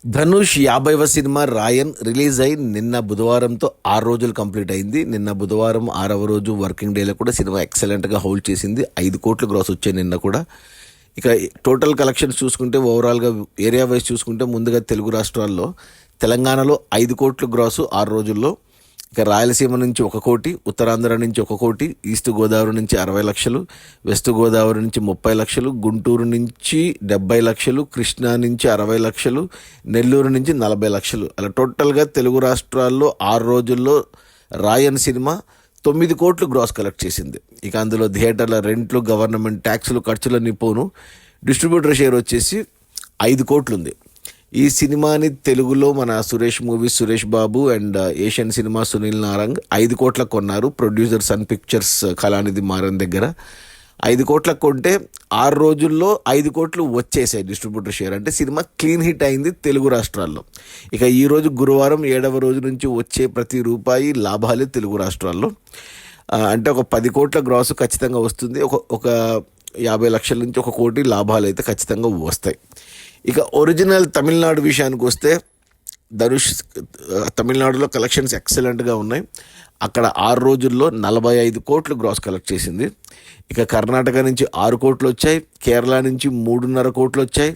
Dhanush 50వ cinema రాయన్ release అయి నిన్న బుధవారంతో 6 రోజులు కంప్లీట్ అయింది. నిన్న బుధవారం 6వ రోజు వర్కింగ్ డేలో కూడా సినిమా ఎక్సలెంట్గా హోల్డ్ చేసింది. 5 కోట్ల గ్రాస్ వచ్చాయి నిన్న కూడా. ఇక టోటల్ కలెక్షన్స్ చూసుకుంటే ఓవరాల్గా ఏరియా వైజ్ చూసుకుంటే ముందుగా తెలుగు రాష్ట్రాల్లో తెలంగాణలో 5 కోట్ల గ్రాసు 6 రోజుల్లో. ఇక రాయలసీమ నుంచి 1 కోటి, ఉత్తరాంధ్ర నుంచి 1 కోటి, ఈస్ట్ గోదావరి నుంచి 60 లక్షలు, వెస్ట్ గోదావరి నుంచి 30 లక్షలు, గుంటూరు నుంచి 70 లక్షలు, కృష్ణా నుంచి 60 లక్షలు, నెల్లూరు నుంచి 40 లక్షలు. అలా టోటల్గా తెలుగు రాష్ట్రాల్లో 6 రోజుల్లో రాయన్ సినిమా 9 కోట్లు గ్రాస్ కలెక్ట్ చేసింది. ఇక అందులో థియేటర్ల రెంట్లు, గవర్నమెంట్ ట్యాక్సులు, ఖర్చులన్నీ పోను డిస్ట్రిబ్యూటర్ షేర్ వచ్చేసి 5 కోట్లు ఉంది. ఈ సినిమాని తెలుగులో మన Suresh movies Suresh Babu and Asian cinema Sunil Narang 5 కోట్లకు కొన్నారు. Producer sun pictures Kalanithi Maran దగ్గర 5 కోట్లకు కొంటే 6 రోజుల్లో 5 కోట్లు వచ్చేసాయి డిస్ట్రిబ్యూటర్ షేర్. అంటే సినిమా క్లీన్ హిట్ అయింది తెలుగు రాష్ట్రాల్లో. ఇక ఈరోజు గురువారం 7వ రోజు నుంచి వచ్చే ప్రతి రూపాయి లాభాలే తెలుగు రాష్ట్రాల్లో. అంటే ఒక 10 కోట్ల గ్రాస్ ఖచ్చితంగా వస్తుంది. ఒక 50 లక్షల నుంచి 1 కోటి లాభాలు అయితే ఖచ్చితంగా వస్తాయి. ఇక ఒరిజినల్ తమిళనాడు విషయానికి వస్తే ధనుష్ తమిళనాడులో కలెక్షన్స్ ఎక్సలెంట్గా ఉన్నాయి. అక్కడ 6 రోజుల్లో 45 కోట్లు గ్రాస్ కలెక్ట్ చేసింది. ఇక కర్ణాటక నుంచి 6 కోట్లు వచ్చాయి, కేరళ నుంచి 3.5 కోట్లు వచ్చాయి,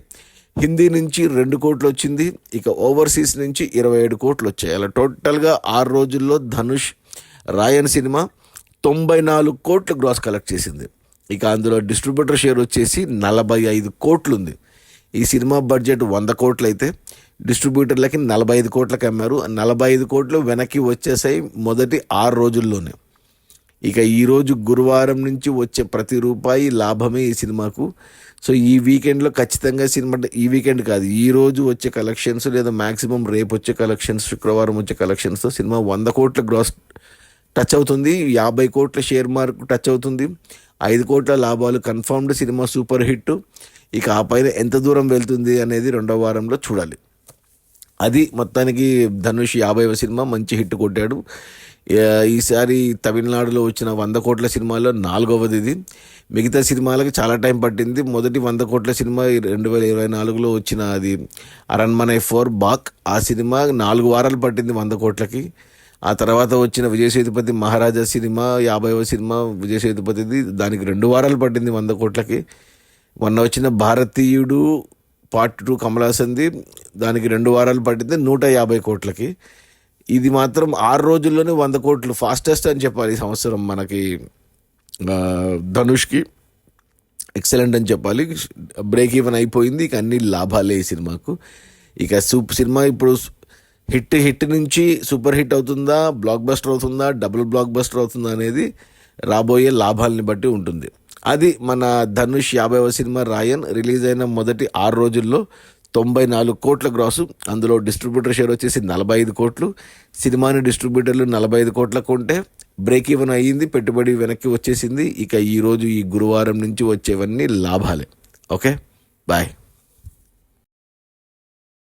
హిందీ నుంచి 2 కోట్లు వచ్చింది, ఇక ఓవర్సీస్ నుంచి 27 కోట్లు వచ్చాయి. అలా టోటల్గా 6 రోజుల్లో ధనుష్ రాయన్ సినిమా 94 కోట్లు గ్రాస్ కలెక్ట్ చేసింది. ఇక అందులో డిస్ట్రిబ్యూటర్ షేర్ వచ్చేసి 45 కోట్లు ఉంది. ఈ సినిమా బడ్జెట్ 100 కోట్లు అయితే డిస్ట్రిబ్యూటర్లకి 45 కోట్లకి అమ్మారు. 45 కోట్లు వెనక్కి వచ్చేసాయి మొదటి 6 రోజుల్లోనే. ఇక ఈరోజు గురువారం నుంచి వచ్చే ప్రతి రూపాయి లాభమే ఈ సినిమాకు. సో ఈ వీకెండ్లో ఖచ్చితంగా సినిమా, ఈ వీకెండ్ కాదు, ఈరోజు వచ్చే కలెక్షన్స్ లేదా మ్యాక్సిమం రేపు వచ్చే కలెక్షన్స్, శుక్రవారం వచ్చే కలెక్షన్స్తో సినిమా 100 కోట్ల గ్రాస్ టచ్ అవుతుంది, 50 కోట్ల షేర్ మార్క్ టచ్ అవుతుంది, 5 కోట్ల లాభాలు కన్ఫర్మ్డ్. Cinema super hit. ఇక ఆ పైన ఎంత దూరం వెళ్తుంది అనేది 2వ వారంలో చూడాలి. అది మొత్తానికి ధనుష్ 50వ సినిమా మంచి హిట్ కొట్టాడు. ఈసారి తమిళనాడులో వచ్చిన 100 కోట్ల సినిమాలో 4వది ఇది. మిగతా సినిమాలకి చాలా టైం పట్టింది. మొదటి 100 కోట్ల సినిమా 2024లో వచ్చిన అది అరణ్మనై 4 బాక్. ఆ సినిమా 4 వారాలు పట్టింది 100 కోట్లకి. ఆ తర్వాత వచ్చిన విజయ్ సేతుపతి మహారాజా సినిమా 50వ సినిమా విజయ్ సేతుపతిది, దానికి 2 వారాలు పట్టింది 100 కోట్లకి. మొన్న వచ్చిన భారతీయుడు పార్ట్ 2 కమలాసన్ది, దానికి 2 వారాలు పట్టింది 150 కోట్లకి. ఇది మాత్రం 6 రోజుల్లోనే 100 కోట్లు ఫాస్టెస్ట్ అని చెప్పాలి ఈ సంవత్సరం మనకి ధనుష్కి. ఎక్సలెంట్ అని చెప్పాలి. బ్రేక్ ఈవెన్ అయిపోయింది. ఇక అన్ని లాభాలే ఈ సినిమాకు. ఇక సినిమా ఇప్పుడు హిట్ నుంచి సూపర్ హిట్ అవుతుందా, బ్లాక్ బస్టర్ అవుతుందా, డబుల్ బ్లాక్ బస్టర్ అవుతుందా అనేది రాబోయే లాభాలని బట్టి ఉంటుంది. అది మన ధనుష్ 50వ సినిమా రాయన్ రిలీజ్ అయిన మొదటి 6 రోజుల్లో 94 కోట్ల గ్రాసు. అందులో డిస్ట్రిబ్యూటర్ షేర్ వచ్చేసి 45 కోట్లు. సినిమాని డిస్ట్రిబ్యూటర్లు 45 కోట్లకు కొంటే బ్రేక్ ఈవెన్ అయ్యింది, పెట్టుబడి వెనక్కి వచ్చేసింది. ఇక ఈరోజు ఈ గురువారం నుంచి వచ్చేవన్నీ లాభాలే. Okay, bye.